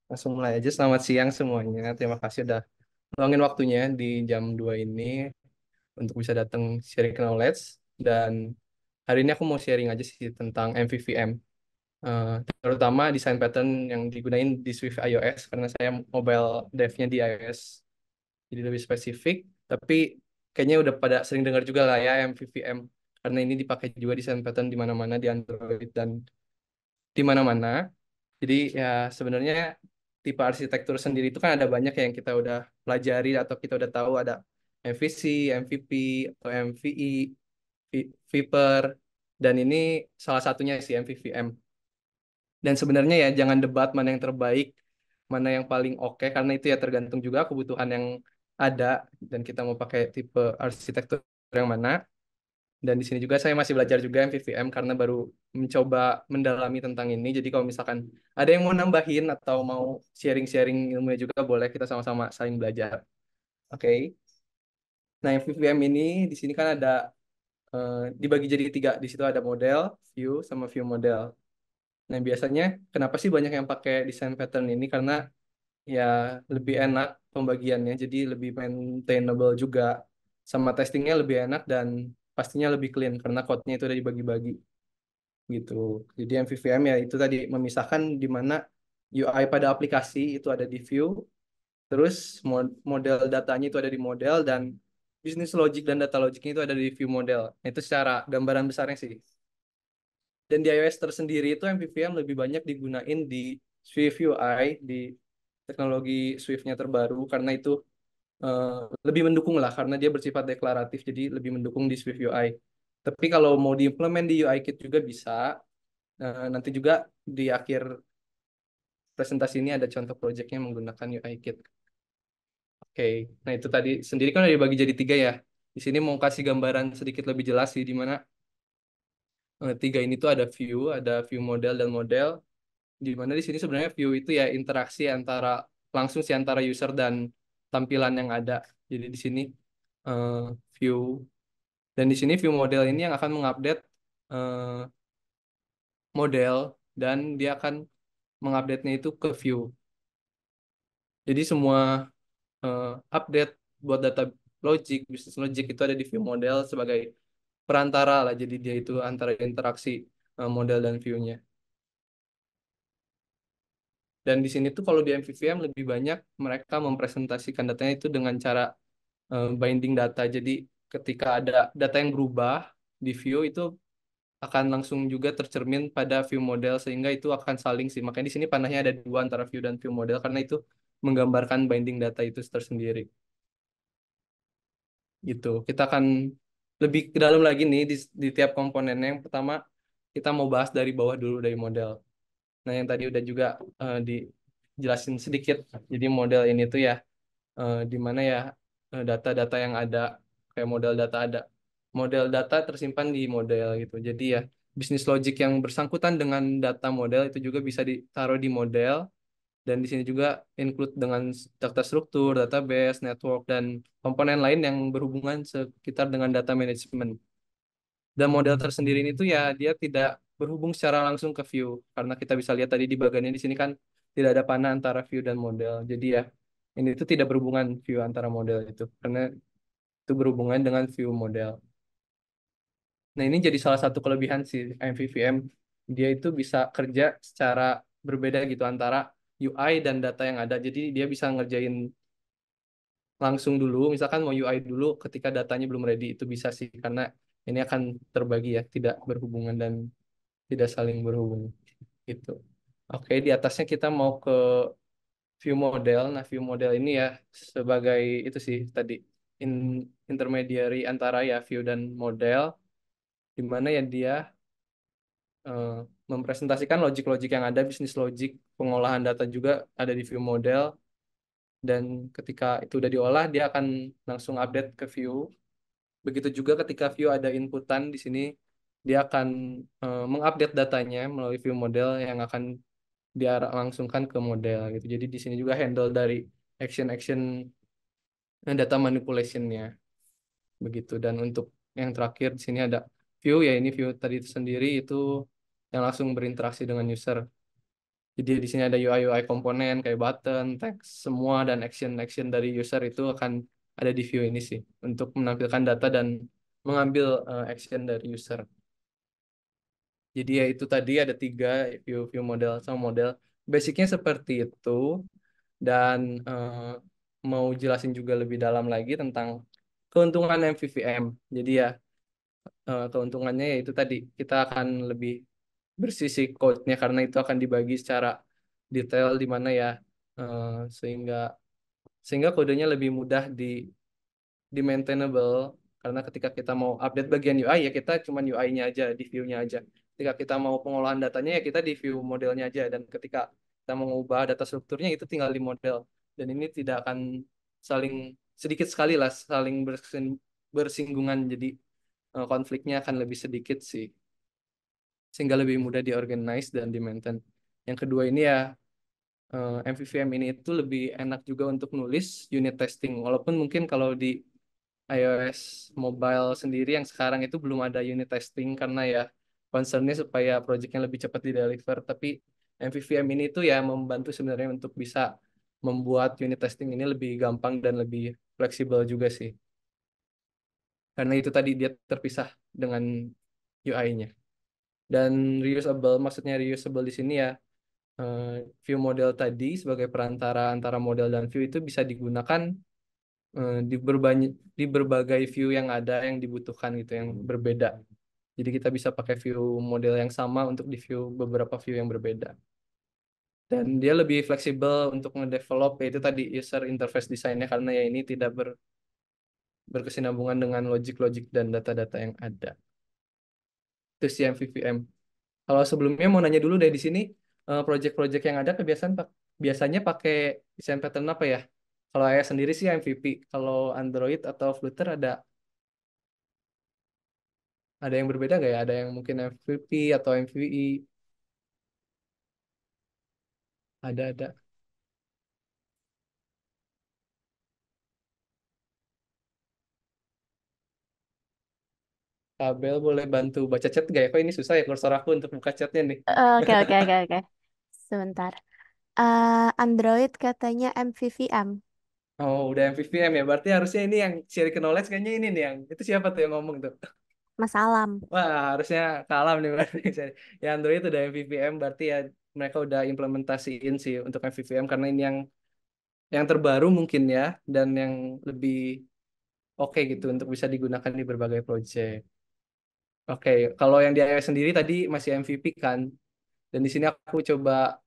Langsung mulai aja. Selamat siang semuanya. Terima kasih udah luangin waktunya di jam 2 ini untuk bisa datang sharing knowledge. Dan hari ini aku mau sharing aja sih tentang MVVM. Eh, Terutama desain pattern yang digunain di Swift iOS karena saya mobile dev-nya di iOS. Jadi lebih spesifik. Tapi kayaknya udah pada sering dengar juga lah ya MVVM. Karena ini dipakai juga desain pattern di mana-mana di Android dan di mana-mana. Jadi ya sebenarnya tipe arsitektur sendiri itu kan ada banyak yang kita udah pelajari atau kita udah tahu ada MVC, MVP, atau MVI, Viper, dan ini salah satunya sih MVVM. Dan sebenarnya ya jangan debat mana yang terbaik, mana yang paling oke, karena itu ya tergantung juga kebutuhan yang ada dan kita mau pakai tipe arsitektur yang mana. Dan di sini juga saya masih belajar juga MVVM karena baru mencoba mendalami tentang ini. Jadi kalau misalkan ada yang mau nambahin atau mau sharing-sharing ilmunya juga boleh kita sama-sama saling belajar. Oke. Nah, MVVM ini di sini kan ada dibagi jadi tiga. Di situ ada model, view, sama view model. Nah, biasanya kenapa sih banyak yang pakai design pattern ini? Karena ya lebih enak pembagiannya, jadi lebih maintainable juga. Sama testingnya lebih enak dan pastinya lebih clean karena code-nya itu udah dibagi-bagi gitu. Jadi MVVM ya itu tadi memisahkan di mana UI pada aplikasi itu ada di view, terus model datanya itu ada di model dan business logic dan data logicnya itu ada di view model. Nah, itu secara gambaran besarnya sih. Dan di iOS tersendiri itu MVVM lebih banyak digunain di Swift UI di teknologi Swift-nya terbaru karena itu eh, lebih mendukung lah karena dia bersifat deklaratif jadi lebih mendukung di Swift UI. Tapi kalau mau diimplement di UI Kit juga bisa. Nanti juga di akhir presentasi ini ada contoh proyeknya menggunakan UI Kit. Oke, nah itu tadi sendiri kan udah dibagi jadi tiga ya. Di sini mau kasih gambaran sedikit lebih jelas sih di mana tiga ini tuh ada view model dan model. Di mana di sini sebenarnya view itu ya interaksi antara langsung sih antara user dan tampilan yang ada. Jadi di sini eh, view dan di sini view model ini yang akan mengupdate eh, model dan dia akan mengupdate-nya itu ke view. Jadi semua eh, update buat data logic, business logic itu ada di view model sebagai perantara lah. Jadi dia itu antara interaksi model dan view-nya. Dan di sini tuh kalau di MVVM lebih banyak mereka mempresentasikan datanya itu dengan cara binding data. Jadi ketika ada data yang berubah di view itu akan langsung juga tercermin pada view model sehingga itu akan saling sih. Makanya di sini panahnya ada dua antara view dan view model karena itu menggambarkan binding data itu tersendiri. Gitu. Kita akan lebih ke dalam lagi nih di tiap komponennya. Yang pertama kita mau bahas dari bawah dulu dari model. Nah, yang tadi udah juga dijelasin sedikit. Jadi model ini tuh ya di mana ya data-data yang ada kayak model data ada. Model data tersimpan di model gitu. Jadi ya bisnis logic yang bersangkutan dengan data model itu juga bisa ditaruh di model dan di sini juga include dengan data struktur, database, network dan komponen lain yang berhubungan sekitar dengan data management. Dan model tersendiri ini tuh ya dia tidak berhubung secara langsung ke view karena kita bisa lihat tadi di bagiannya di sini kan tidak ada panah antara view dan model. Jadi ya ini tuh tidak berhubungan view antara model itu karena itu berhubungan dengan view model. Nah, ini jadi salah satu kelebihan si MVVM. Dia itu bisa kerja secara berbeda gitu antara UI dan data yang ada. Jadi dia bisa ngerjain langsung dulu, misalkan mau UI dulu ketika datanya belum ready itu bisa sih karena ini akan terbagi ya, tidak berhubungan dan tidak saling berhubungan gitu. Oke, di atasnya kita mau ke view model. Nah, view model ini ya sebagai itu sih tadi intermediary antara ya view dan model di mana ya dia eh, mempresentasikan logic-logic yang ada, bisnis logic, pengolahan data juga ada di view model, dan ketika itu udah diolah, dia akan langsung update ke view. Begitu juga ketika view ada inputan di sini, dia akan mengupdate datanya melalui view model yang akan dia langsungkan ke model gitu. Jadi di sini juga handle dari action-action data manipulation-nya begitu. Dan untuk yang terakhir di sini ada view ya ini view tadi itu sendiri itu yang langsung berinteraksi dengan user. Jadi di sini ada UI komponen kayak button, text, semua dan action-action dari user itu akan ada di view ini sih untuk menampilkan data dan mengambil action dari user. Jadi ya itu tadi ada tiga view model sama model. Basicnya seperti itu dan mau jelasin juga lebih dalam lagi tentang keuntungan MVVM. Jadi ya keuntungannya yaitu tadi kita akan lebih bersisi code-nya karena itu akan dibagi secara detail di mana ya eh, sehingga sehingga kodenya lebih mudah di maintainable karena ketika kita mau update bagian UI ya kita cuman UI-nya aja di view-nya aja. Ketika kita mau pengolahan datanya ya kita di view modelnya aja dan ketika kita mau mengubah data strukturnya itu tinggal di model dan ini tidak akan saling sedikit sekali lah saling bersinggungan jadi konfliknya akan lebih sedikit sih sehingga lebih mudah diorganize dan di maintain. Yang kedua ini ya MVVM ini itu lebih enak juga untuk nulis unit testing walaupun mungkin kalau di iOS mobile sendiri yang sekarang itu belum ada unit testing karena ya concernnya supaya projectnya lebih cepat di deliver. Tapi MVVM ini tuh ya membantu sebenarnya untuk bisa membuat unit testing ini lebih gampang dan lebih fleksibel juga sih. Karena itu tadi dia terpisah dengan UI-nya. Dan reusable, maksudnya reusable di sini ya eh, view model tadi sebagai perantara antara model dan view itu bisa digunakan di berbagai view yang ada yang dibutuhkan gitu yang berbeda. Jadi kita bisa pakai view model yang sama untuk di view beberapa view yang berbeda. Dan dia lebih fleksibel untuk ngedevelop yaitu tadi user interface desainnya karena ya ini tidak berkesinambungan dengan logic-logic dan data-data yang ada. Itu sih MVVM. Kalau sebelumnya mau nanya dulu dari di sini project-project yang ada kebiasaan biasanya pakai desain pattern apa ya? Kalau saya sendiri sih MVP. Kalau Android atau Flutter ada yang berbeda nggak ya? Ada yang mungkin MVP atau MVI? Ada. Kabel boleh bantu baca chat nggak ya? Kok ini susah ya kursor aku untuk buka chatnya nih. Oke, oke, oke, oke. Sebentar. Android katanya MVVM. Oh, udah MVVM ya. Berarti harusnya ini yang share knowledge kayaknya ini nih yang itu siapa tuh yang ngomong tuh? Mas Alam. Wah, harusnya kalah nih berarti. Ya Android udah MVVM berarti ya mereka udah implementasiin sih untuk MVVM karena ini yang terbaru mungkin ya dan yang lebih oke gitu untuk bisa digunakan di berbagai project. Oke, kalau yang di iOS sendiri tadi masih MVP kan. Dan di sini aku coba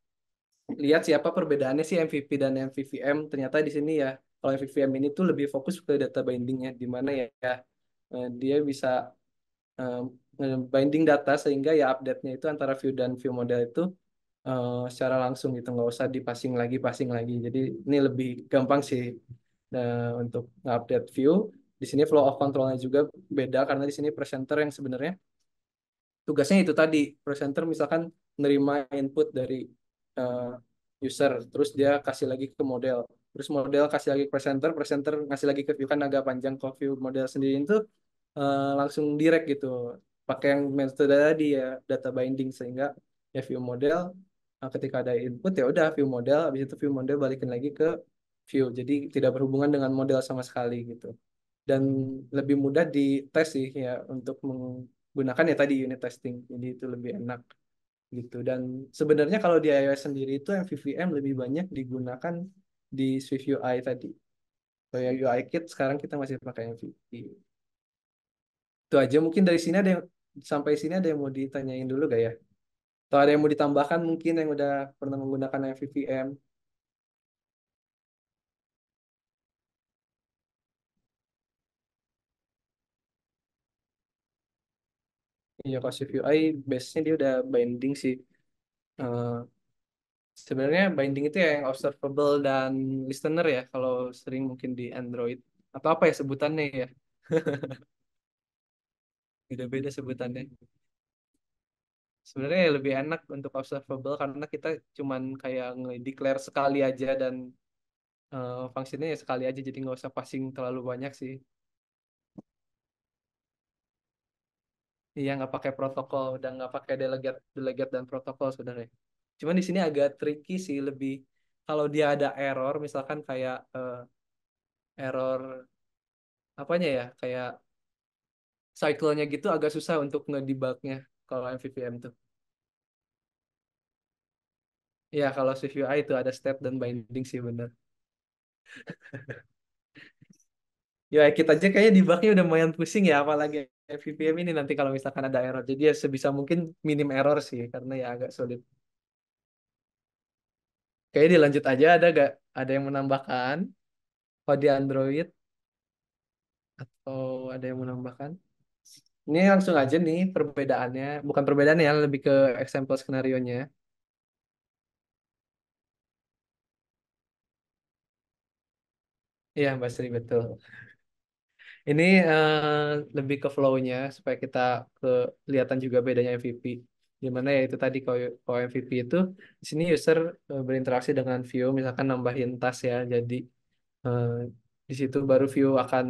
lihat siapa perbedaannya sih MVP dan MVVM. Ternyata di sini ya, kalau MVVM ini tuh lebih fokus ke data bindingnya, di mana ya dia bisa binding data sehingga ya update-nya itu antara view dan view model itu secara langsung gitu, nggak usah passing lagi. Jadi ini lebih gampang sih untuk update view. Di sini flow of control-nya juga beda karena di sini presenter yang sebenarnya tugasnya itu tadi presenter misalkan menerima input dari eh, user terus dia kasih lagi ke model terus model kasih lagi ke presenter ngasih lagi ke view kan agak panjang kok view model sendiri itu langsung direct gitu pakai yang metode tadi ya data binding sehingga ya view model ketika ada input ya udah view model habis itu view model balikin lagi ke view jadi tidak berhubungan dengan model sama sekali gitu dan lebih mudah dites sih ya untuk menggunakan ya tadi unit testing jadi itu lebih enak gitu dan sebenarnya kalau di iOS sendiri itu MVVM lebih banyak digunakan di Swift UI tadi kayak UI Kit sekarang kita masih pakai MVP itu aja mungkin dari sini ada yang sampai sini ada yang mau ditanyain dulu gak ya atau ada yang mau ditambahkan mungkin yang udah pernah menggunakan MVVM ya kalau Swift UI base-nya dia udah binding sih. Eh, Sebenarnya binding itu ya yang observable dan listener ya kalau sering mungkin di Android atau apa ya sebutannya ya beda-beda sebutannya. Sebenarnya ya lebih enak untuk observable karena kita cuman kayak nge-declare sekali aja dan fungsinya ya sekali aja jadi nggak usah passing terlalu banyak sih. Iya nggak pakai protokol dan nggak pakai delegate delegate dan protokol sebenarnya. Cuman di sini agak tricky sih, lebih kalau dia ada error, misalkan kayak error apanya ya, kayak cycle-nya gitu agak susah untuk ngedebugnya kalau MVVM tuh. Ya kalau Swift UI itu ada step dan binding sih bener. UI Kit aja kayaknya debugnya udah lumayan pusing ya, apalagi MVVM ini nanti kalau misalkan ada error. Jadi ya sebisa mungkin minim error sih, karena ya agak sulit. Kayaknya dilanjut aja, ada yang menambahkan kalau di Android atau ada yang menambahkan? Ini langsung aja nih perbedaannya, bukan perbedaannya ya, lebih ke example skenario-nya. Iya, Mbak Sri, betul. Ini lebih ke flow-nya supaya kita kelihatan juga bedanya MVP. Dimana ya itu tadi kalau MVP itu di sini user berinteraksi dengan view, misalkan nambahin task ya. Jadi eh, di situ baru view akan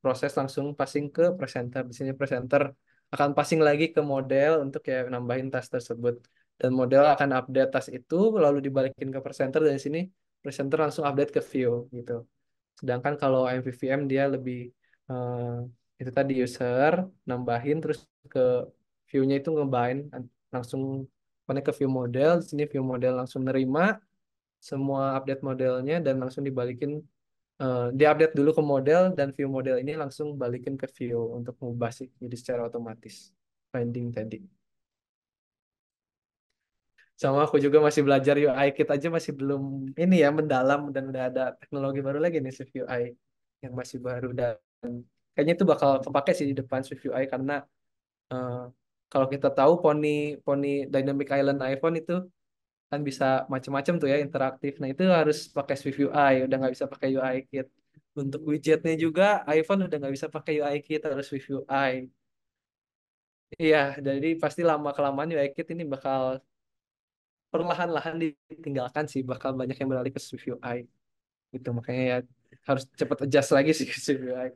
proses langsung passing ke presenter. Di sini presenter akan passing lagi ke model untuk ya nambahin task tersebut. Dan model akan update task itu lalu dibalikin ke presenter, dan di sini presenter langsung update ke view gitu. Sedangkan kalau MVVM dia lebih itu tadi user nambahin terus ke view-nya itu ngebind langsung connect ke view model. Di sini view model langsung nerima semua update modelnya dan langsung dibalikin, diupdate dulu ke model dan view model ini langsung balikin ke view untuk mengubah sih jadi secara otomatis binding tadi. Sama aku juga masih belajar UI Kit aja, masih belum ini ya mendalam, dan udah ada teknologi baru lagi nih Swift UI yang masih baru, dan kayaknya itu bakal kepake sih di depan Swift UI karena eh, kalau kita tahu Pony Pony Dynamic Island iPhone itu kan bisa macam-macam tuh ya interaktif. Nah itu harus pakai Swift UI, udah nggak bisa pakai UI Kit. Untuk widgetnya juga iPhone udah nggak bisa pakai UI Kit, harus Swift UI. Iya, jadi pasti lama kelamaan UI Kit ini bakal perlahan-lahan ditinggalkan sih, bakal banyak yang beralih ke Swift UI gitu. Makanya ya harus cepet adjust lagi sih ke Swift UI.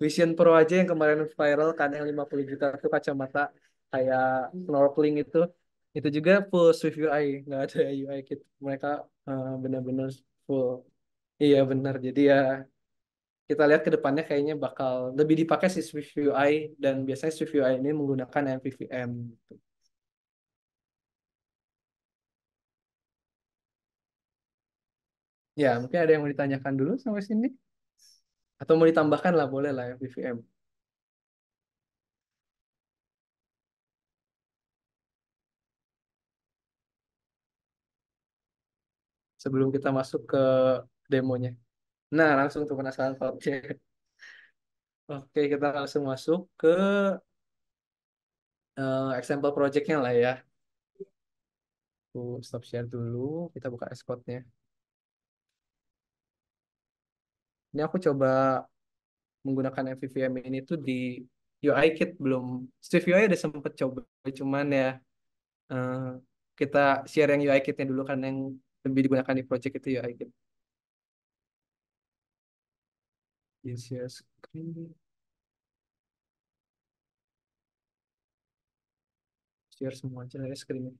Vision Pro aja yang kemarin viral kan, yang 50 juta itu kacamata kayak snorkeling itu juga full Swift UI, nggak ada UI kit. Mereka benar-benar full. Iya benar, jadi ya kita lihat ke depannya kayaknya bakal lebih dipakai si Swift UI, dan biasanya Swift UI ini menggunakan MVVM gitu. Ya mungkin ada yang mau ditanyakan dulu sampai sini, atau mau ditambahkan lah, boleh lah MVVM sebelum kita masuk ke demonya. Nah, langsung tuh penasaran. Oke, oke, kita langsung masuk ke example projectnya lah ya. Aku stop share dulu, kita buka Xcode-nya. Ini aku coba menggunakan MVVM ini tuh di UI Kit belum. Steve UI udah sempet coba, cuman ya eh, kita share yang UI Kit-nya dulu kan, yang lebih digunakan di project itu UI Kit. Di share screen, share semua aja lah ya screen.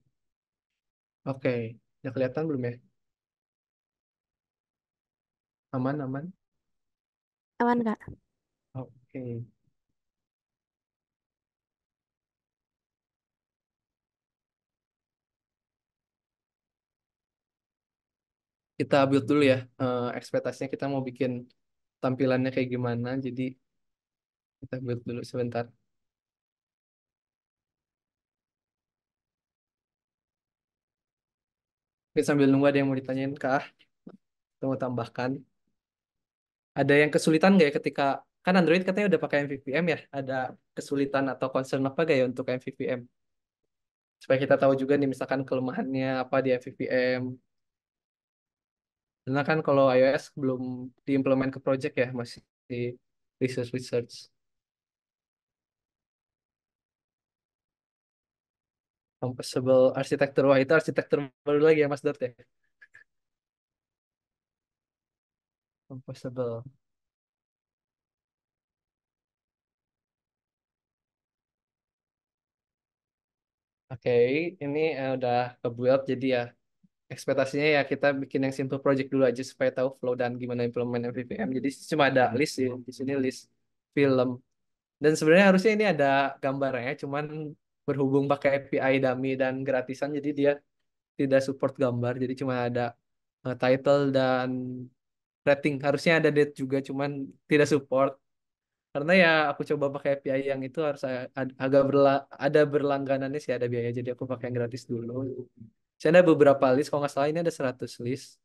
Oke, udah kelihatan belum ya? Aman, aman. Aman, Kak? Oke, kita build dulu ya. Ekspektasinya kita mau bikin tampilannya kayak gimana. Jadi kita build dulu sebentar. Oke, sambil nunggu ada yang mau ditanyain kah? Atau mau tambahkan? Ada yang kesulitan nggak ya ketika kan Android katanya udah pakai MVVM ya? Ada kesulitan atau concern apa gak ya untuk MVVM? Supaya kita tahu juga nih misalkan kelemahannya apa di MVVM. Karena kan kalau iOS belum diimplement ke project ya, masih di research. Composable arsitektur, wah itu arsitektur baru lagi ya Mas Dot ya? Composable Oke, ini udah kebuild jadi ya ekspektasinya ya kita bikin yang simple project dulu aja supaya tahu flow dan gimana implement MVVM. Jadi cuma ada list sih di sini list film. Dan sebenarnya harusnya ini ada gambarnya, cuman berhubung pakai API dummy dan gratisan jadi dia tidak support gambar. Jadi cuma ada title dan rating. Harusnya ada date juga cuman tidak support. Karena ya aku coba pakai API yang itu harus agak ada berlangganannya sih ada biaya. Jadi aku pakai yang gratis dulu. Saya ada beberapa list, kalau nggak salah ini ada 100 list.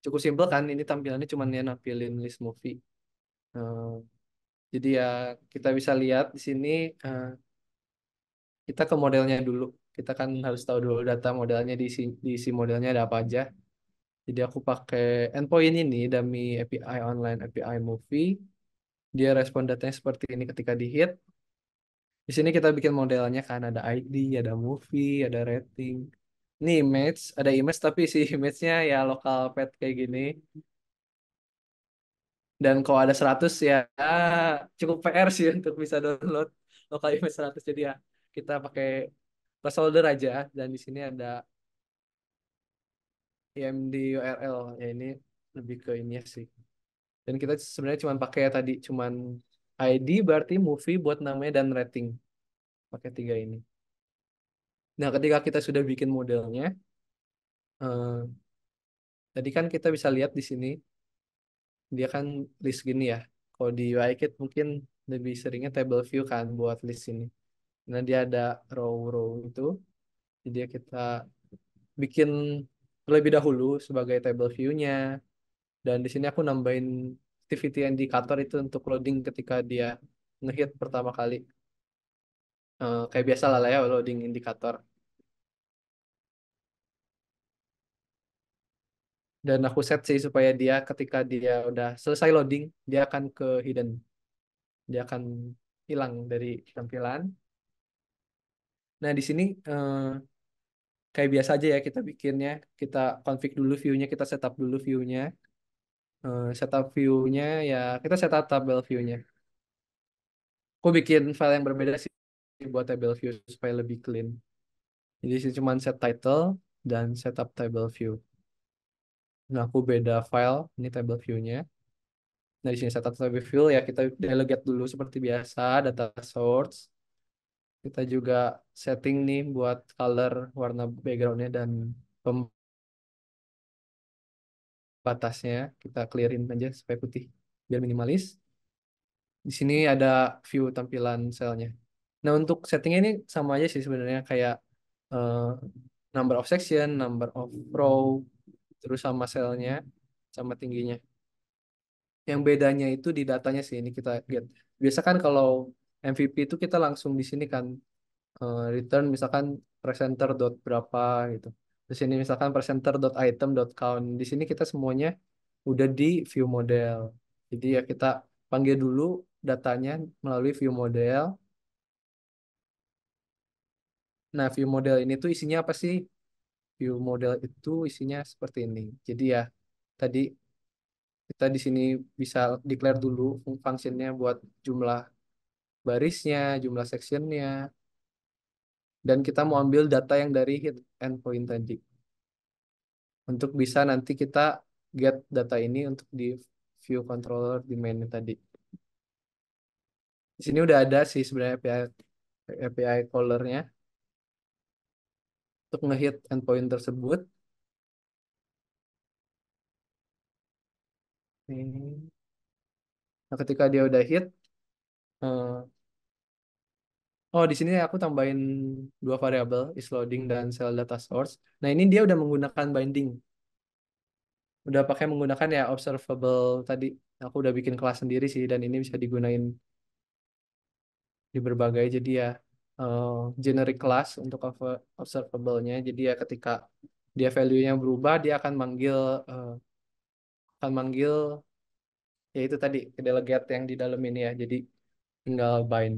Cukup simpel kan, ini tampilannya cuma ya nampilin list movie. Eh, jadi ya kita bisa lihat di sini eh, kita ke modelnya dulu. Kita kan harus tahu dulu data modelnya di isi modelnya ada apa aja. Jadi aku pakai endpoint ini dummy API online API movie. Dia respon datanya seperti ini ketika di hit. Di sini kita bikin modelnya kan ada ID, ada movie, ada rating. Ini image, ada image tapi si image-nya ya lokal pet kayak gini. Dan kalau ada 100 ya cukup PR sih untuk bisa download lokal image 100. Jadi ya kita pakai placeholder aja dan di sini ada IMD URL ya ini lebih ke ini sih. Dan kita sebenarnya cuma pakai ya tadi cuman ID berarti movie buat namanya dan rating pakai tiga ini. Nah, ketika kita sudah bikin modelnya, eh, tadi kan kita bisa lihat di sini dia kan list gini ya. Kalau di UI Kit mungkin lebih seringnya table view kan buat list ini. Nah, dia ada row-row itu. Jadi ya kita bikin terlebih dahulu sebagai table view-nya. Dan di sini aku nambahin activity indicator itu untuk loading ketika dia ngehit pertama kali. Kayak biasa lah ya loading indikator. Dan aku set sih supaya dia ketika dia udah selesai loading, dia akan ke hidden. Dia akan hilang dari tampilan. Nah, di sini kayak biasa aja ya kita bikinnya. Kita config dulu view-nya, kita setup dulu view-nya. Setup view-nya ya kita setup tabel view-nya. Aku bikin file yang berbeda sih buat table view supaya lebih clean. Jadi sih cuma set title dan setup table view. Nah, aku beda file, ini table view-nya. Nah, di sini setup table view ya kita delegate dulu seperti biasa, data source. Kita juga setting nih buat color, warna background-nya dan pembatasnya. Kita clearin aja supaya putih, biar minimalis. Di sini ada view tampilan selnya. Nah, untuk settingnya ini sama aja sih sebenarnya kayak eh, number of section, number of row, terus sama selnya, sama tingginya. Yang bedanya itu di datanya sih ini kita get. Biasa kan kalau MVP itu kita langsung di sini kan return misalkan presenter dot berapa gitu. Di sini misalkan presenter dot item dot count. Di sini kita semuanya udah di view model. Jadi ya kita panggil dulu datanya melalui view model. Nah, view model ini tuh isinya apa sih? View model itu isinya seperti ini. Jadi ya tadi kita di sini bisa declare dulu fungsinya buat jumlah barisnya, jumlah sectionnya, dan kita mau ambil data yang dari hit endpoint tadi. Untuk bisa nanti kita get data ini untuk di view controller di menu tadi. Di sini udah ada sih sebenarnya API callernya untuk ngehit endpoint tersebut. Ini. Nah, ketika dia udah hit, eh, oh di sini aku tambahin dua variabel is loading dan cell data source. Nah ini dia udah menggunakan binding, udah pakai menggunakan ya observable tadi. Aku udah bikin kelas sendiri sih dan ini bisa digunain di berbagai jadi ya eh, generic class untuk observable-nya. Jadi ya ketika dia value-nya berubah dia eh, akan manggil ya itu tadi ke delegate yang di dalam ini ya. Jadi tinggal bind.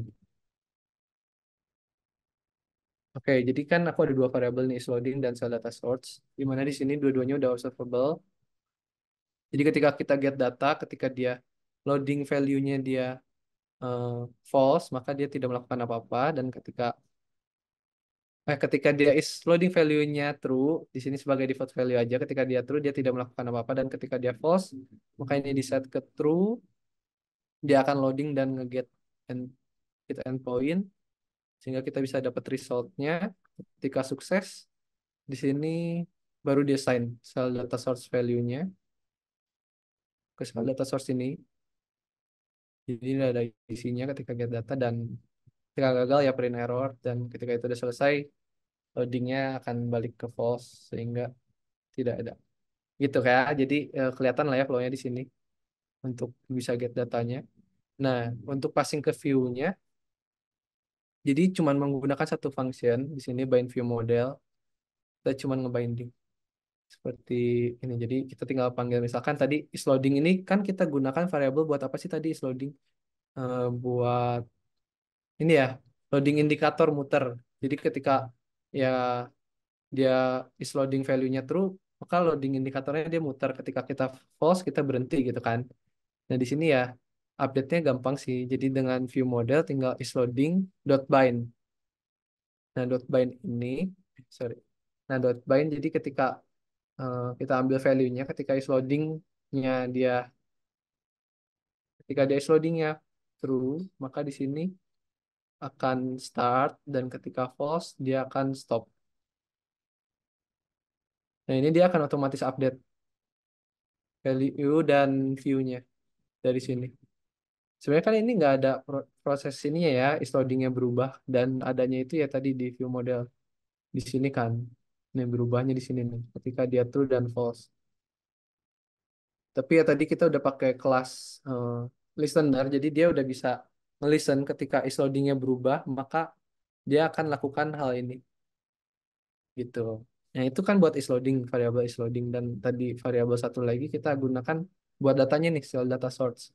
Oke, jadi kan aku ada dua variabel nih, is loading dan cell data source. Di mana di sini dua-duanya udah observable. Jadi ketika kita get data, ketika dia loading value-nya dia eh, false, maka dia tidak melakukan apa-apa. Dan ketika ketika dia is loading value-nya true, di sini sebagai default value aja. Ketika dia true, dia tidak melakukan apa-apa. Dan ketika dia false, maka ini di set ke true, dia akan loading dan nge-get end, get endpoint, sehingga kita bisa dapat result-nya. Ketika sukses, di sini baru dia assign sel data source value-nya ke sel data source ini. Jadi ini ada isinya ketika get data, dan ketika gagal ya print error, dan ketika itu udah selesai, loadingnya akan balik ke false sehingga tidak ada. Gitu kayak jadi kelihatan lah ya flow-nya di sini untuk bisa get datanya. Nah, untuk passing ke view-nya, jadi cuma menggunakan satu function di sini bind view model, kita cuma ngebinding seperti ini. Jadi kita tinggal panggil, misalkan tadi is loading ini kan kita gunakan variabel buat apa sih tadi is loading? Buat ini ya, loading indikator muter. Jadi ketika ya dia is loading value-nya true, maka loading indikatornya dia muter. Ketika kita false, kita berhenti gitu kan. Nah, di sini ya update-nya gampang sih. Jadi dengan view model tinggal is loading dot bind. Nah, dot bind ini sorry. Nah, dot bind jadi ketika kita ambil value-nya ketika is loading-nya dia ketika dia is loading-nya true, maka di sini akan start, dan ketika false dia akan stop. Nah, ini dia akan otomatis update value dan view-nya dari sini. Sebenarnya kan ini nggak ada proses ini ya, is loading-nya berubah, dan adanya itu ya tadi di view model di sini kan. Nih berubahnya di sini nih, ketika dia true dan false. Tapi ya tadi kita udah pakai kelas eh, listener, jadi dia udah bisa nge-listen ketika is loading-nya berubah, maka dia akan lakukan hal ini gitu. Nah, itu kan buat is loading, variabel is loading, dan tadi variabel satu lagi kita gunakan buat datanya nih, cell data source.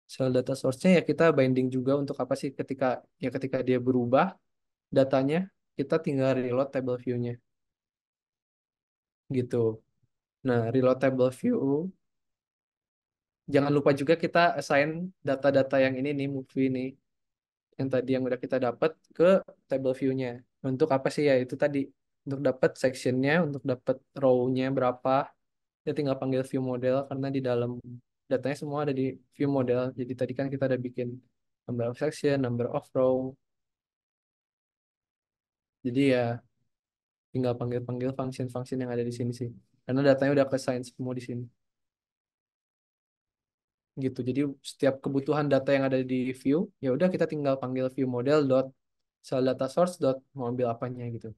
Cell data source-nya ya kita binding juga untuk apa sih ketika dia berubah datanya, kita tinggal reload table view-nya gitu. Nah, reload table view, jangan lupa juga kita assign data-data yang ini nih, movie ini, yang tadi yang udah kita dapat ke table view-nya. Untuk apa sih ya? Itu tadi untuk dapat section-nya, untuk dapat row-nya berapa, kita tinggal panggil view model karena di dalam datanya semua ada di view model. Jadi tadi kan kita ada bikin number of section, number of row. Jadi ya tinggal panggil-panggil function-function yang ada di sini sih. Karena datanya udah ke assign semua di sini. Gitu. Jadi setiap kebutuhan data yang ada di view, ya udah kita tinggal panggil view model dot cell data source dot mau ambil apanya gitu.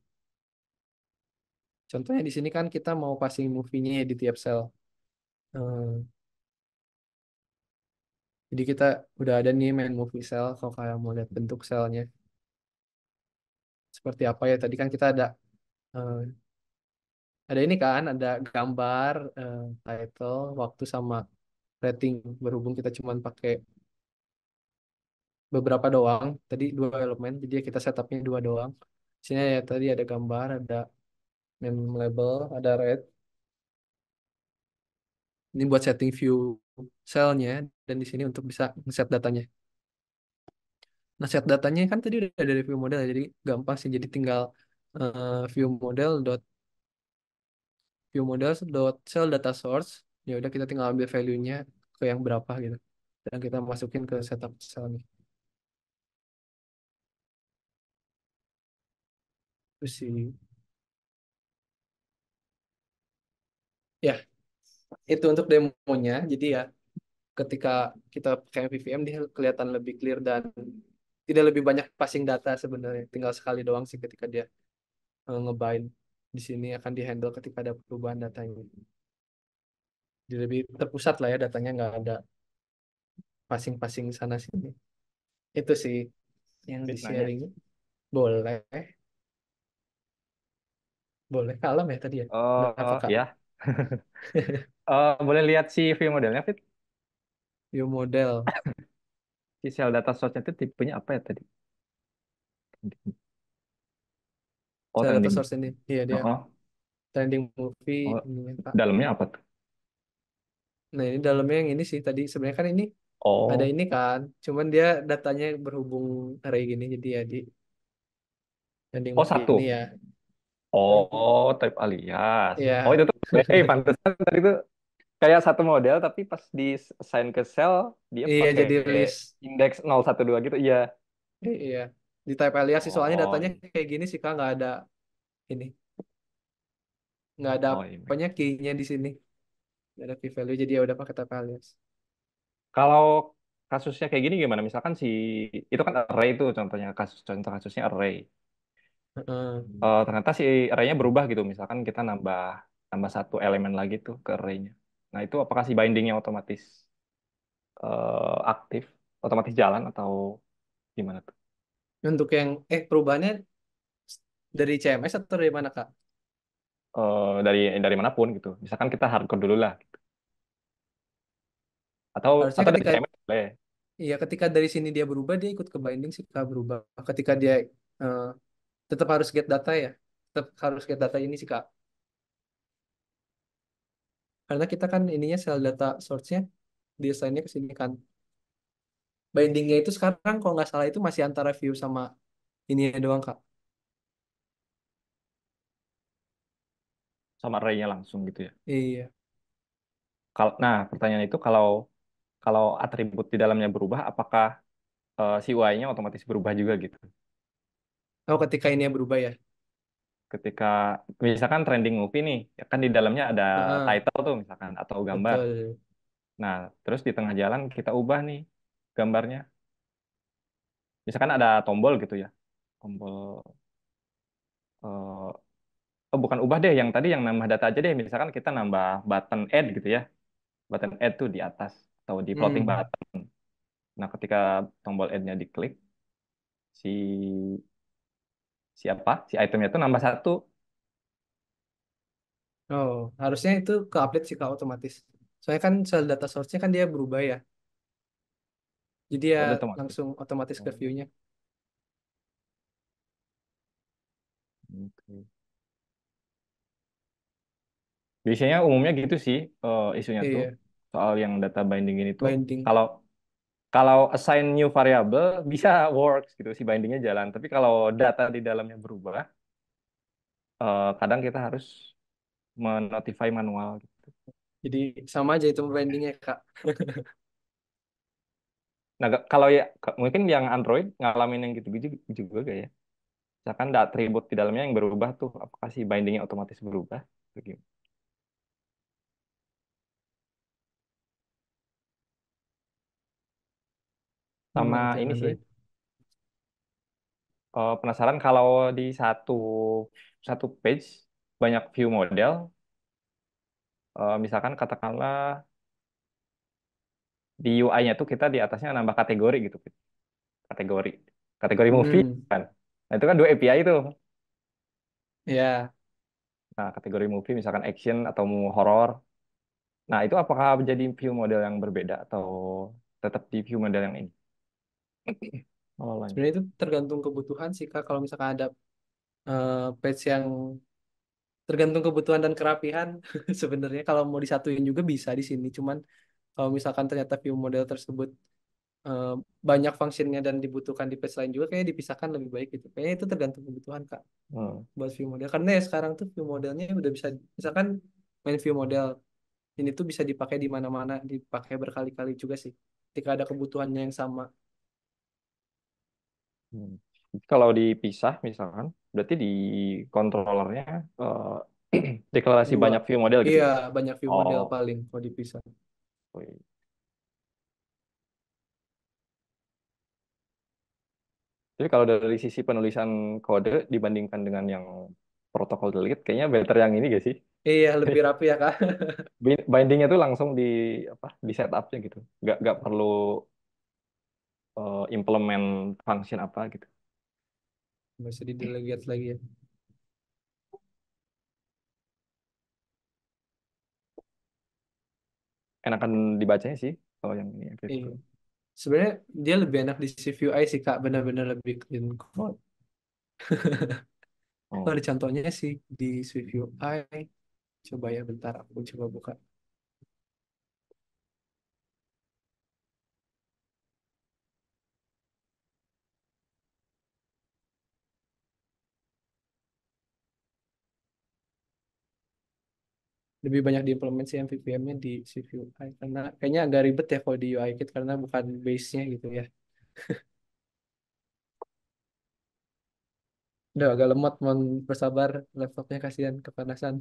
Contohnya di sini kan kita mau passing movie-nya ya di tiap cell. Eh, jadi kita udah ada nih main movie cell. Kalau kalian mau lihat bentuk selnya seperti apa ya. Tadi kan kita eh, ada ini kan, ada gambar, title, waktu sama rating. Berhubung kita cuma pakai beberapa doang. Tadi dua elemen, jadi ya kita setupnya dua doang. Sini ya tadi ada gambar, ada name label, ada red. Ini buat setting view cell-nya, dan di sini untuk bisa set datanya. Nah, set datanya kan tadi udah dari view model ya, jadi gampang sih. Jadi tinggal view model dot cell data source. Ya udah kita tinggal ambil value-nya ke yang berapa gitu. Dan kita masukin ke setup cell-nya. Terus sih, ya itu untuk demonya. Jadi ya ketika kita pakai MVVM dia kelihatan lebih clear dan tidak lebih banyak passing data sebenarnya. Tinggal sekali doang sih ketika dia ngebind. Di sini akan dihandle ketika ada perubahan datanya. Jadi lebih terpusat lah ya datanya, nggak ada passing-passing sana sini. Itu sih yang di Fit nanya. sharing. Boleh, boleh. Kalem ya tadi ya. Kenapa Oh Kak? ya. Boleh lihat si view modelnya, Fit? View model, Si cell data source-nya itu tipenya apa ya tadi? Oh, saya data trending. source ini. Iya dia Oh, trending movie oh, ini ya, Kak. dalamnya apa tuh? Nah, ini dalamnya yang ini sih tadi sebenarnya kan ini ada Oh, ini kan. Cuman dia datanya berhubung array gini, jadi ya Landing Oh, movie ini satu. ya. Oh, type alias. Oh, Ya, itu tuh. Pantesan tadi tuh kayak satu model tapi pas di assign ke cell dia iya pakai jadi list. indeks 012 gitu. Iya. Iya. Di type alias sih soalnya Oh, datanya iya. kayak gini sih Kak, ini, nggak ada Oh, iya. apanya key-nya di sini. Nggak ada key value jadi ya udah pakai type alias. Kalau kasusnya kayak gini gimana? Misalkan si itu kan array itu contohnya contoh kasusnya array. Heeh. Ternyata si array-nya berubah gitu. Misalkan kita nambah nambah satu elemen lagi tuh ke array-nya. Nah, itu apakah si bindingnya otomatis aktif, otomatis jalan atau gimana tuh? Untuk yang perubahannya dari CMS atau dari mana Kak? Dari manapun gitu. Misalkan kita hardcode dulu lah atau Harusnya dari CMS boleh. ketika dari sini dia berubah dia ikut ke binding sih Kak berubah. Ketika dia eh, tetap harus get data ya. Tetap harus get data ini sih Kak. Karena kita kan ininya sel data source-nya desainnya ke sini kan. Bindingnya itu sekarang kalau nggak salah itu masih antara view sama ini doang Kak. Sama array-nya langsung gitu ya. Iya. Nah, pertanyaan itu kalau kalau atribut di dalamnya berubah, apakah si UI-nya otomatis berubah juga gitu? Oh ketika ini berubah ya. Ketika misalkan trending movie nih, ya kan di dalamnya ada Heeh, title tuh misalkan atau gambar. betul. Nah, terus di tengah jalan kita ubah nih gambarnya. Misalkan ada tombol gitu ya, tombol eh, oh bukan ubah deh, yang tadi yang nambah data aja deh. Misalkan kita nambah button add gitu ya, button add tuh di atas atau di plotting Hmm. button. Nah, ketika tombol add-nya diklik, si siapa si itemnya tuh nambah satu. Oh, harusnya itu ke update sih Kak otomatis. Soalnya kan sel data source-nya kan dia berubah ya. Jadi ya Oh, udah otomatis. langsung otomatis ke Oh, view-nya. oke. Biasanya umumnya gitu sih isunya tuh Iya, soal yang data binding ini tuh. binding. Kalau kalau assign new variable bisa works gitu si bindingnya jalan. Tapi kalau data di dalamnya berubah, kadang kita harus menotify manual gitu. Jadi sama aja itu bindingnya Kak. Nah, kalau ya mungkin yang Android ngalamin yang gitu-gitu juga gak ya? Misalkan ada atribut di dalamnya yang berubah tuh, apakah si bindingnya otomatis berubah? Atau gimana? Sama Gimana tuh yang ini sih, Android? penasaran kalau di satu satu page banyak view model, misalkan katakanlah di UI-nya tuh kita di atasnya nambah kategori gitu, kategori kategori movie Hmm, kan. Nah, itu kan dua API itu. ya. Nah, kategori movie misalkan action atau horror. Nah, itu apakah menjadi view model yang berbeda atau tetap di view model yang ini? Pengelolanya. Sebenarnya itu tergantung kebutuhan sih Kak. Kalau misalkan ada page yang tergantung kebutuhan dan kerapihan, sebenarnya kalau mau disatuin juga bisa di sini. Cuman kalau misalkan ternyata view model tersebut eh, banyak fungsinya dan dibutuhkan di page lain juga, kayak dipisahkan lebih baik gitu. Kayaknya itu tergantung kebutuhan Kak Hmm. buat view model. Karena ya sekarang tuh view modelnya udah bisa, misalkan main view model ini tuh bisa dipakai di mana-mana, dipakai berkali-kali juga sih. Ketika ada kebutuhannya yang sama. Hmm. Kalau dipisah misalkan, berarti di controllernya deklarasi Dua. banyak view model gitu Iya, ya? banyak view Oh, model paling kalau dipisah. oke. Jadi kalau dari sisi penulisan kode dibandingkan dengan yang protokol delete, kayaknya better yang ini gak sih? Iya, lebih rapi ya Kak. Bindingnya tuh langsung di apa? Di setupnya gitu. Nggak perlu implement function apa gitu. Nggak usah di-delegate lagi ya. Enakan dibacanya sih kalau yang ini Iya. MVVM. Sebenarnya dia lebih enak di sisi view UI sih Kak, benar-benar lebih clean code. Kalau Oh. ada contohnya sih di Swift UI, coba ya bentar aku coba buka. lebih banyak diimplementasi MVVM-nya di CVUI karena kayaknya agak ribet ya kalau di UI Kit karena bukan base-nya gitu ya. Udah agak lemot, mohon bersabar, laptopnya kasihan kepanasan.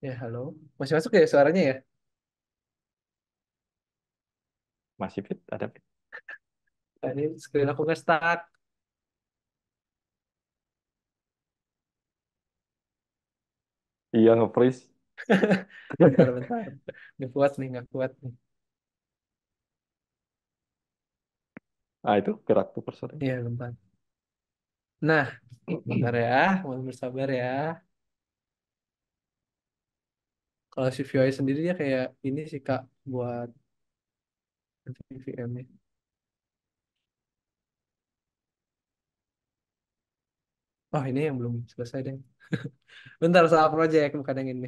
Ya, halo. Masih masuk ya suaranya ya? Masih fit, ada fit. Tadi screen aku nge-stuck. Iya, nge-freeze. Bentar, bentar. Nggak kuat nih, nggak kuat nih. Ah, itu gerak tuh kursornya. Iya, bentar. Nah, bentar ya. Mohon bersabar ya. Kalau CVI sendiri dia kayak ini sih, Kak, buat VVM-nya. Oh, ini yang belum selesai deh. Bentar, soal project, bukan yang ini.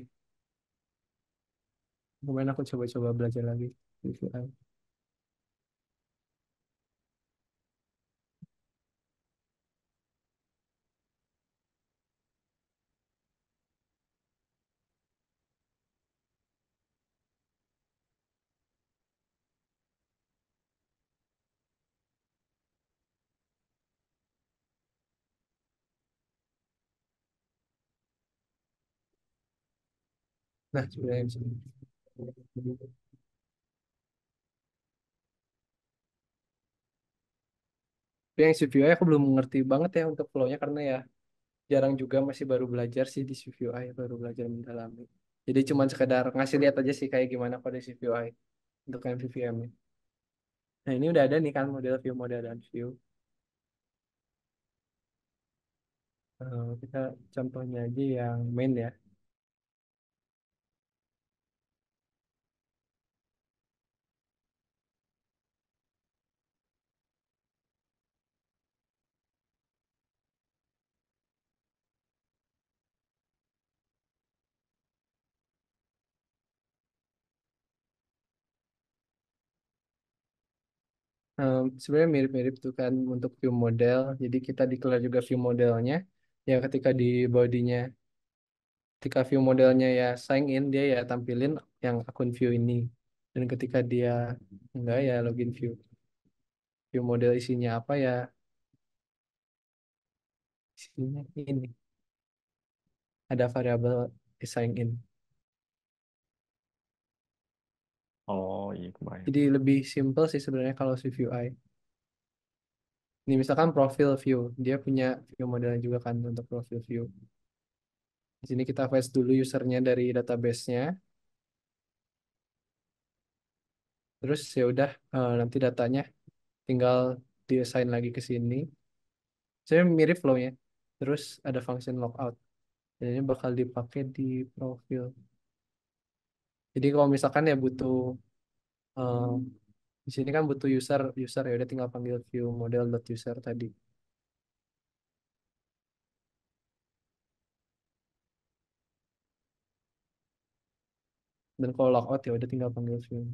Kemarin aku coba-coba belajar lagi VVI. Nah, sebenarnya yang sini. Tapi yang CVI aku belum mengerti banget ya untuk flow-nya karena ya jarang juga, masih baru belajar sih di CVI, baru belajar mendalami. Jadi cuma sekedar ngasih lihat aja sih kayak gimana kode CVI untuk MVVM-nya. Nah, ini udah ada nih kan model view, model dan view. Kita contohnya aja yang main ya. Sebenarnya mirip-mirip tuh kan untuk view model. Jadi kita declare juga view modelnya. Ya ketika di bodinya, ketika view modelnya ya sign in, dia ya tampilin yang akun view ini. Dan ketika dia enggak ya login view. View model isinya apa ya, isinya ini. Ada variabel sign in. Oh, iya, kebayang. Jadi lebih simple sih sebenarnya kalau si view I. Ini misalkan profil view, dia punya view modelnya juga kan untuk profil view. Di sini kita fetch dulu usernya dari database-nya, terus ya udah nanti datanya tinggal di-assign lagi ke sini. Saya mirip flow-nya. Terus ada function logout. Dan ini bakal dipakai di profil. Jadi kalau misalkan ya butuh eh, di sini kan butuh user user ya udah tinggal panggil view model dot user tadi. Dan kalau logout ya udah tinggal panggil view.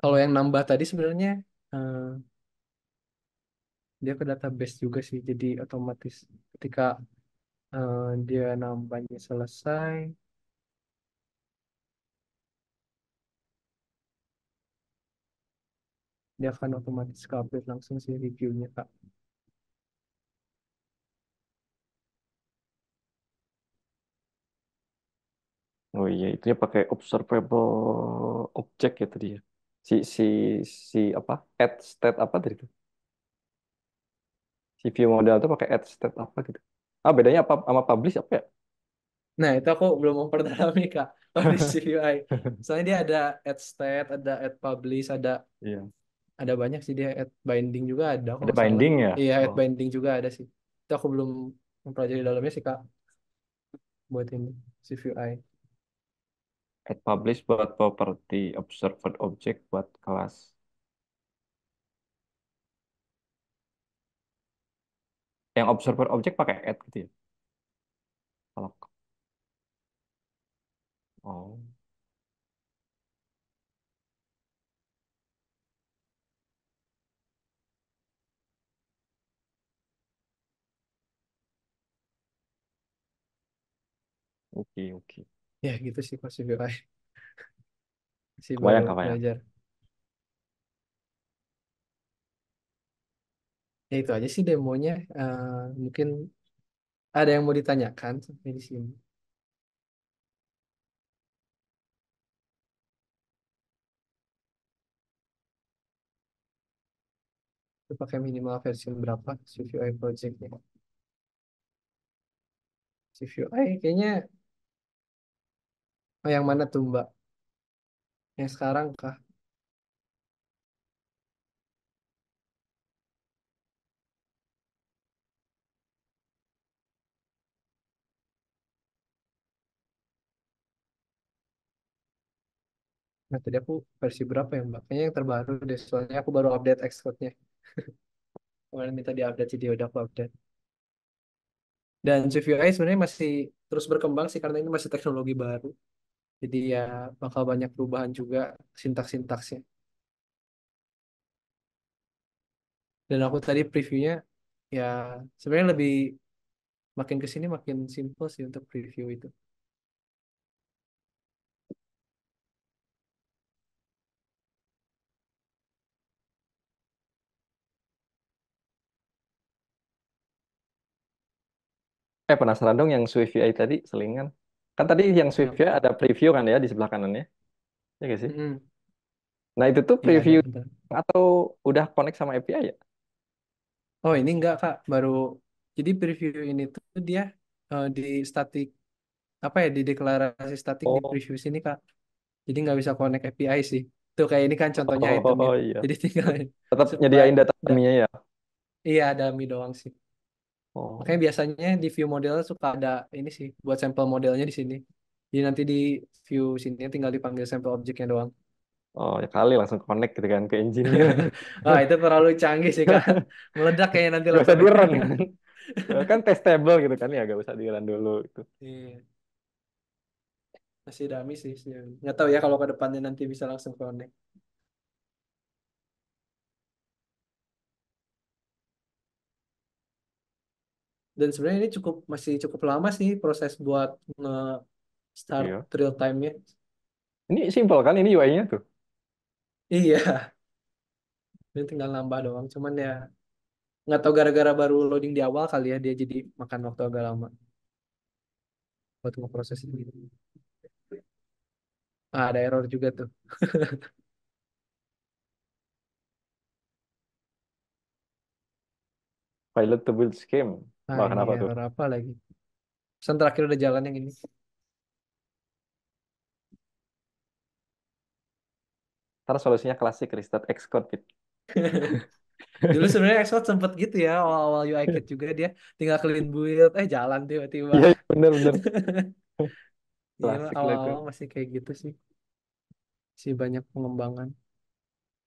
Kalau yang nambah tadi sebenarnya eh, dia ke database juga sih. Jadi otomatis ketika dia nambahnya selesai, dia akan otomatis ke update langsung sih reviewnya Kak. Oh iya, itu ya pakai observable object ya tadi ya. Si si si apa? Add state apa tadi itu? Si view model itu pakai add state apa gitu. Ah, bedanya apa sama publish apa ya? Nah, itu aku belum memperdalami Kak. Kalau di CUI. Soalnya dia ada add state, ada add publish, Iya. ada banyak sih, dia add binding juga ada kalau Ada nggak salah. binding ya? Iya, add Oh, binding juga ada sih. Itu aku belum mempelajari dalamnya sih Kak buat ini CUI. add publish buat property, observed object buat kelas. Yang observed object pakai add gitu ya? Kalau Oh, oke oke. Ya gitu sih pas CVI. Sih baru Kebayang kebayang. belajar. Ya itu aja sih demonya. Mungkin ada yang mau ditanyakan sampai di sini. Itu pakai minimal versi berapa CVI projectnya? CVI kayaknya, oh, yang mana tuh Mbak? Yang sekarang kah? Nah tadi aku versi berapa ya Mbak? Kayaknya yang terbaru deh. Soalnya aku baru update Xcode-nya. Kemarin minta di-update jadi udah aku update. Dan CVI sebenarnya masih terus berkembang sih karena ini masih teknologi baru. Jadi ya bakal banyak perubahan juga sintaks-sintaksnya. Dan aku tadi previewnya ya sebenarnya lebih makin ke sini makin simple sih untuk preview itu. Penasaran dong yang SwiftUI tadi selingan. Kan tadi yang SwiftUI Kenapa? ada preview kan ya di sebelah kanannya. Ya nggak sih? Mm-mm. Nah itu tuh Iya ada preview bentar. atau udah connect sama API ya? Oh ini enggak Kak, baru jadi preview ini tuh dia di static apa ya di deklarasi statik di Oh, preview sini Kak. Jadi nggak bisa connect API sih. Tuh kayak ini kan contohnya itemnya. oh iya. Jadi tinggal Tetap supply. nyediain data dummy-nya ya. Iya ada Mi doang sih. Makanya Oh, biasanya di view model suka ada ini sih buat sampel modelnya di sini. Jadi nanti di view sini tinggal dipanggil sampel objeknya doang. oh ya kali langsung connect gitu kan ke engine-nya. Wah itu terlalu canggih sih Kak. Meledak kayaknya nanti Gak usah laptopnya. di-run kan. Kan testable gitu kan ya, gak usah di-run dulu gitu. Iya, masih dami sih sebenarnya. Nggak tahu ya kalau ke depannya nanti bisa langsung connect. Dan sebenarnya ini masih cukup lama sih proses buat nge-start Iya. real time-nya. Ini simple kan ini UI-nya tuh. Iya, ini tinggal nambah doang. Cuman ya nggak tahu gara-gara baru loading di awal kali ya dia jadi makan waktu agak lama buat ngeproses ini. Ah, ada error juga tuh. Pilot to build scheme. Ah, Wah, ini kenapa tuh? error apa lagi? Pesan terakhir udah jalan yang ini. Ntar solusinya klasik, restart Xcode. Fit. Dulu sebenarnya Xcode sempet gitu ya, awal-awal UI kit juga dia tinggal clean build, jalan tiba-tiba. Iya, iya, bener-bener. Iya, Klasik lah itu. awal-awal masih kayak gitu sih. Sih banyak pengembangan.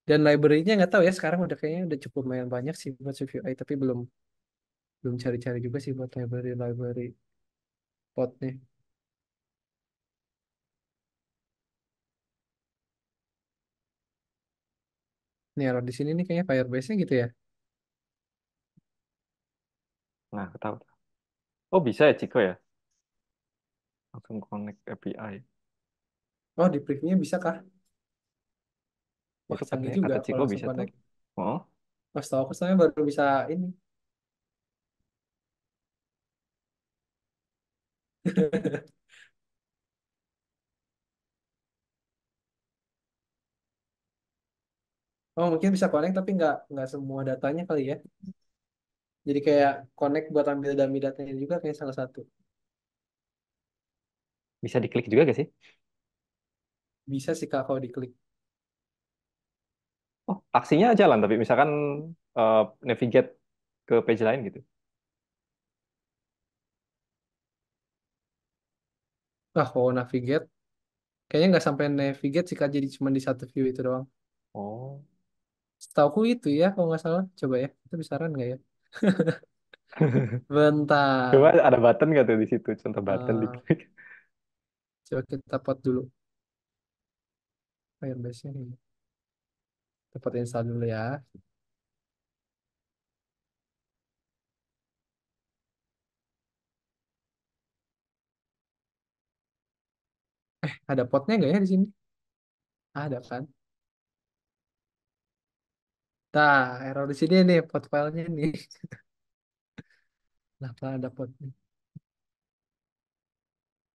Dan library-nya nggak tahu ya, sekarang udah kayaknya udah cukup lumayan banyak sih buat UI, tapi belum belum cari-cari juga sih buat library potnya. Nih error di sini nih kayaknya Firebase-nya gitu ya. Nah, ketahu. Oh, bisa ya, Ciko ya? Langsung connect API. Oh, di preview-nya bisa kah? Wah, Itu canggih katanya juga kata kalau Ciko langsung bisa tuh. connect. Oh, Mas tahu aku soalnya baru bisa ini. Oh, mungkin bisa connect tapi nggak semua datanya kali ya. Jadi kayak connect buat ambil dummy datanya juga kayak salah satu. bisa diklik juga gak sih? Bisa sih Kak kalau diklik. Oh, aksinya jalan, tapi misalkan eh, navigate ke page lain gitu. Kalau navigate, kayaknya nggak sampai navigate sih Kak, jadi cuma di satu view itu doang. Oh. Setauku itu ya, kalau nggak salah. Coba ya, itu bisa run nggak ya? Coba Bentar. ada button gak tuh di situ? Contoh button Eh, diklik. Coba kita pot dulu Firebase-nya nih. Kita pot install dulu ya. Ada potnya nggak ya di sini? Ada kan? Nah, error di sini nih pot filenya nih. Kenapa ada potnya?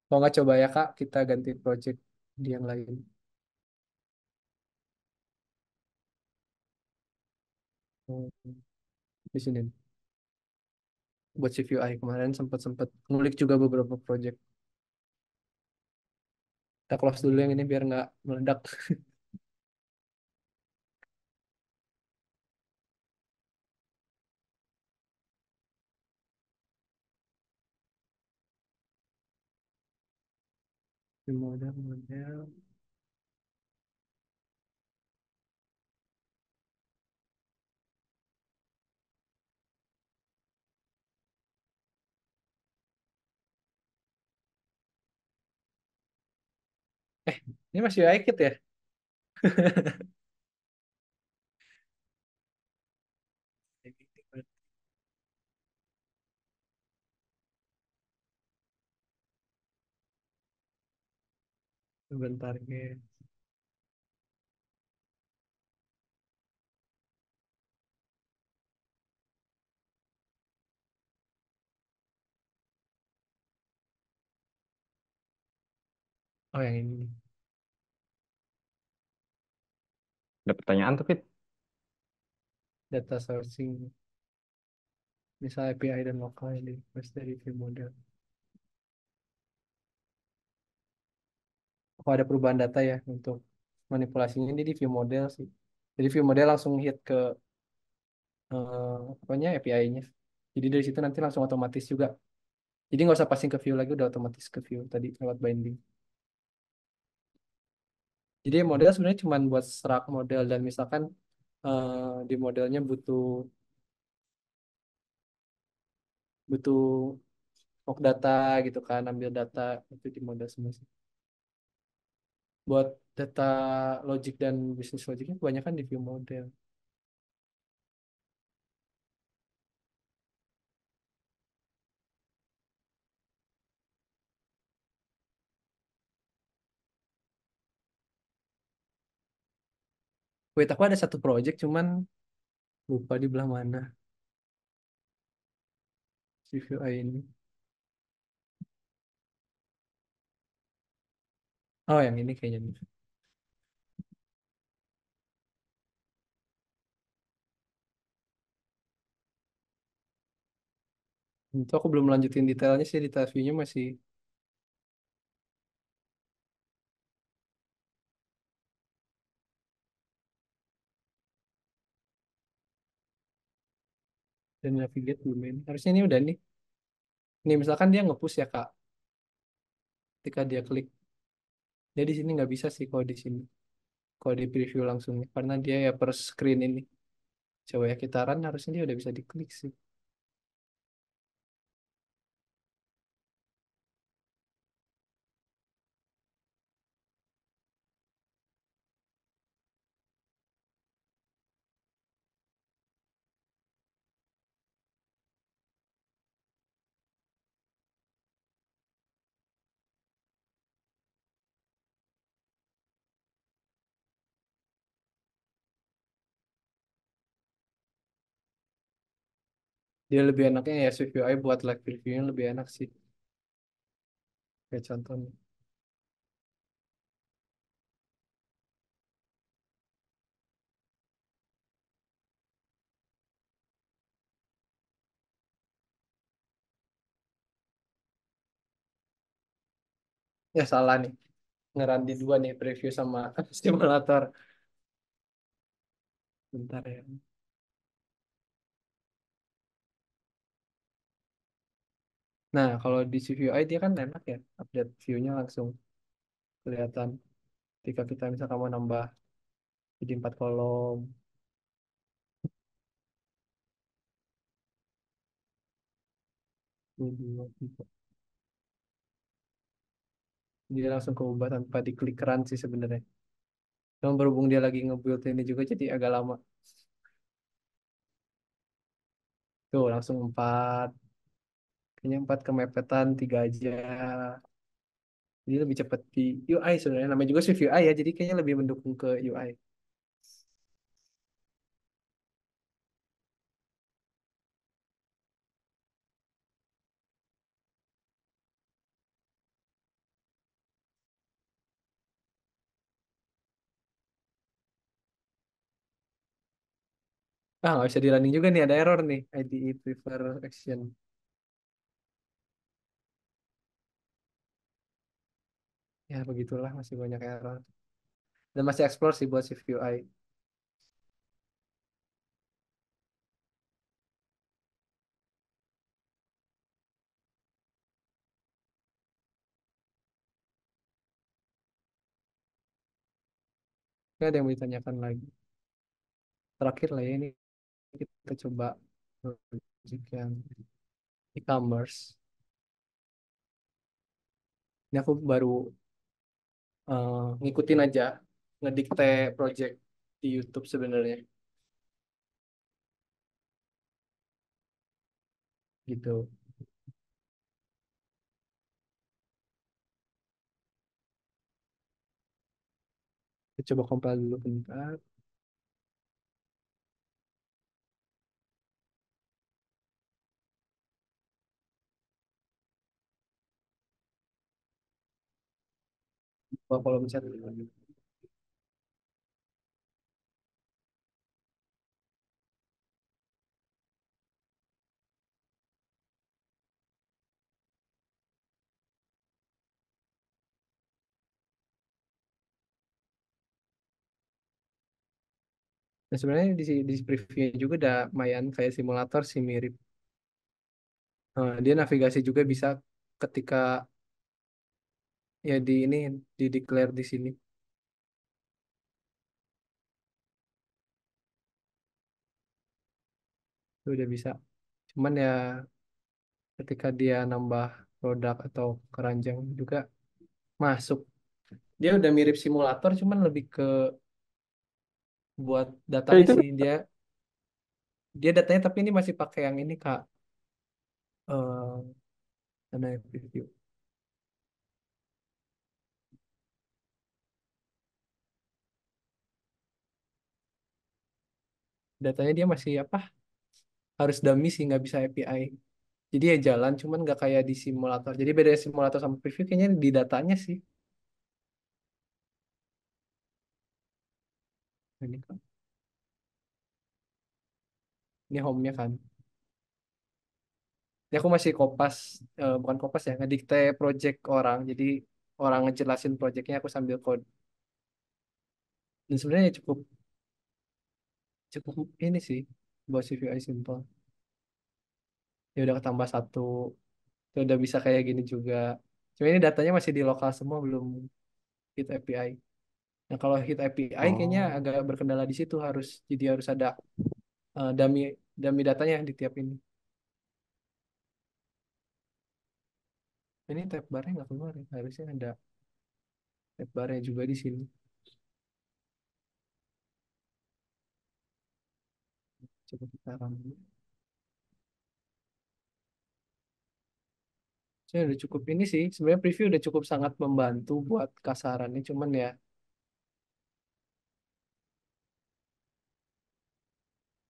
Mau nggak coba ya Kak, kita ganti project di yang lain. Hmm, di sini. Buat CVI kemarin sempat-sempat ngulik juga beberapa project. Kita close dulu yang ini biar nggak meledak. Di model. Ini masih UI kit ya? Bentar, guys. Oh, yang ini nih. Ada pertanyaan tuh, Fit? Data sourcing. Misal API dan lokal ini. Request dari view model. Kalau ada perubahan data ya untuk manipulasinya ini di view model sih. Jadi view model langsung hit ke apanya API-nya. Jadi dari situ nanti langsung otomatis juga. Jadi nggak usah passing ke view lagi, udah otomatis ke view tadi lewat binding. Jadi model sebenarnya cuma buat serak model dan misalkan di modelnya butuh butuh mock data gitu kan, ambil data itu di model semua sih. Buat data logik dan bisnis logiknya kebanyakan di view model. Wait, aku ada satu project cuman lupa di belah mana si view AI ini. Oh, yang ini kayaknya nih. Itu aku belum lanjutin detailnya sih, detail view-nya masih dan navigate belum ini. Harusnya ini udah nih. Nih misalkan dia nge-push ya Kak, ketika dia klik. Dia di sini nggak bisa sih kalau di sini. Kalau di preview langsung karena dia ya per screen ini. Coba ya kita run harusnya dia udah bisa diklik sih. Dia lebih enaknya ya Swift UI buat live previewnya lebih enak sih. Kayak contohnya. Ya salah nih. Ngeran di dua nih preview sama simulator. Bentar ya. Nah, kalau di CVUI dia kan enak ya. Update view-nya langsung kelihatan. Ketika kita misalkan mau nambah jadi 4 kolom. Ini dua, tiga. Dia langsung keubah tanpa diklik run sih sebenarnya. Cuma berhubung dia lagi nge-build ini juga jadi agak lama. Tuh langsung 4. Kayaknya 4 kemepetan 3 aja. Jadi lebih cepat di UI sebenarnya. Namanya juga sih UI ya. Jadi kayaknya lebih mendukung ke UI. Ah, nggak bisa di running juga nih. Ada error nih. IDE prefer action. Ya begitulah. Masih banyak error. Dan masih explore sih buat shift UI. Nggak ada yang mau ditanyakan lagi. Terakhir lah ya ini kita coba project yang e-commerce. Ini aku baru ngikutin aja, ngedikte project di YouTube sebenarnya gitu. Kita coba compile dulu bentar. Kalau misalnya nah sebenarnya di preview juga udah lumayan kayak simulator sih mirip. Dia navigasi juga bisa ketika ya di ini di declare di sini itu udah bisa. Cuman ya ketika dia nambah produk atau keranjang juga masuk. Dia udah mirip simulator cuman lebih ke buat Ya datanya itu sih. Dia dia datanya tapi ini masih pakai yang ini Kak. Mana ya, preview. Datanya dia masih apa? Harus dummy sih nggak bisa API. Jadi ya jalan cuman nggak kayak di simulator. Jadi beda simulator sama preview kayaknya di datanya sih. Ini kan. Ini home-nya kan. Ini aku masih kopas, bukan kopas ya, ngedikte project orang. Jadi orang ngejelasin projectnya aku sambil code. Dan sebenarnya cukup cukup ini sih buat CVI simple. Ya udah ketambah satu, ya udah bisa kayak gini juga. Cuma ini datanya masih di lokal semua belum hit API. Nah kalau hit API kayaknya oh agak berkendala di situ harus jadi harus ada dummy dummy datanya di tiap ini. Ini tab barnya nggak keluar ya. Harusnya ada tab barnya juga di sini. Coba kita run dulu. Saya udah cukup ini sih. Sebenarnya preview udah cukup sangat membantu buat kasarannya. Cuman ya,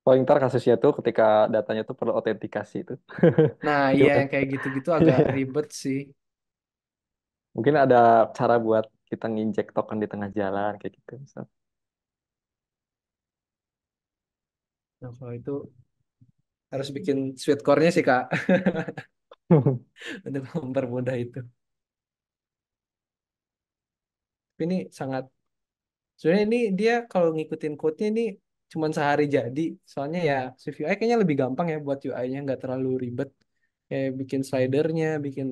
paling ntar kasusnya tuh ketika datanya tuh perlu autentikasi itu. nah iya Gimana? yang kayak gitu-gitu agak ribet sih. Mungkin ada cara buat kita nginjek token di tengah jalan kayak gitu. Misal. Nah kalau itu harus bikin sweet core-nya sih Kak. Untuk mempermudah itu. Tapi ini sangat, sebenarnya ini dia kalau ngikutin code-nya ini cuman sehari jadi. Soalnya ya Swift UI kayaknya lebih gampang ya buat UI-nya, nggak terlalu ribet. Kayak bikin slidernya, bikin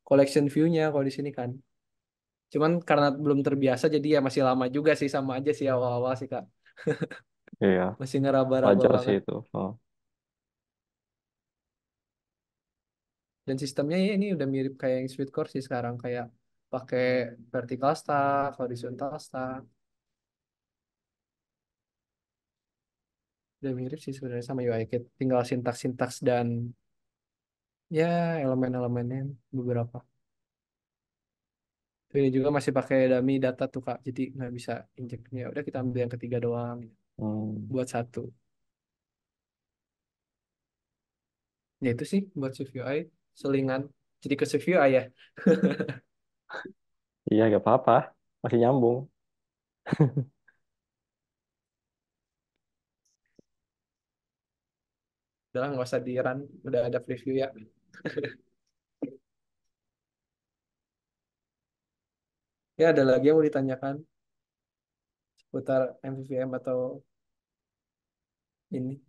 collection view-nya kalau di sini kan. Cuman karena belum terbiasa jadi ya masih lama juga sih sama aja sih awal-awal sih Kak. Iya, Masih ngeraba-raba wajar sih banget. itu. Oh. Dan sistemnya ya ini udah mirip kayak yang Sweet Core sih sekarang. Kayak pakai vertical stack, horizontal stack. Udah mirip sih sebenarnya sama UI Kit. Tinggal sintaks-sintaks dan ya elemen-elemennya beberapa. Tuh, ini juga masih pakai dummy data tuh Kak. Jadi nggak bisa injeknya. Udah kita ambil yang ketiga doang Hmm. buat satu. Ya itu sih buat Swift UI selingan. Jadi ke Swift UI ya. Iya, gak apa-apa. Masih nyambung. Udah lah, nggak usah di run. Udah ada preview ya. Ya ada lagi yang mau ditanyakan seputar MVVM atau ini.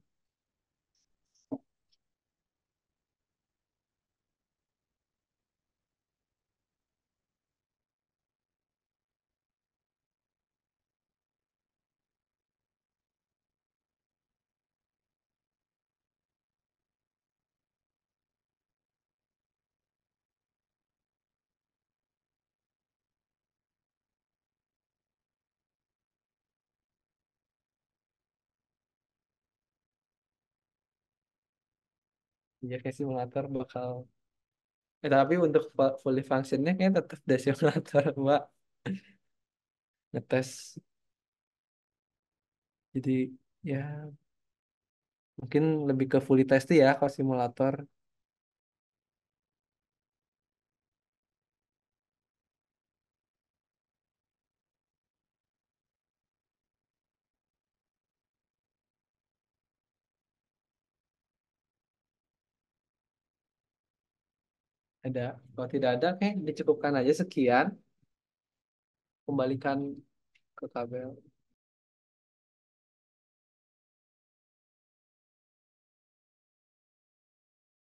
Ya kayak simulator bakal. Tapi untuk fully functionnya kayak tetap dari simulator Mbak ngetes. Jadi ya mungkin lebih ke fully test ya kalau simulator. Ada. Kalau tidak ada kayak dicukupkan aja sekian. Kembalikan ke kabel.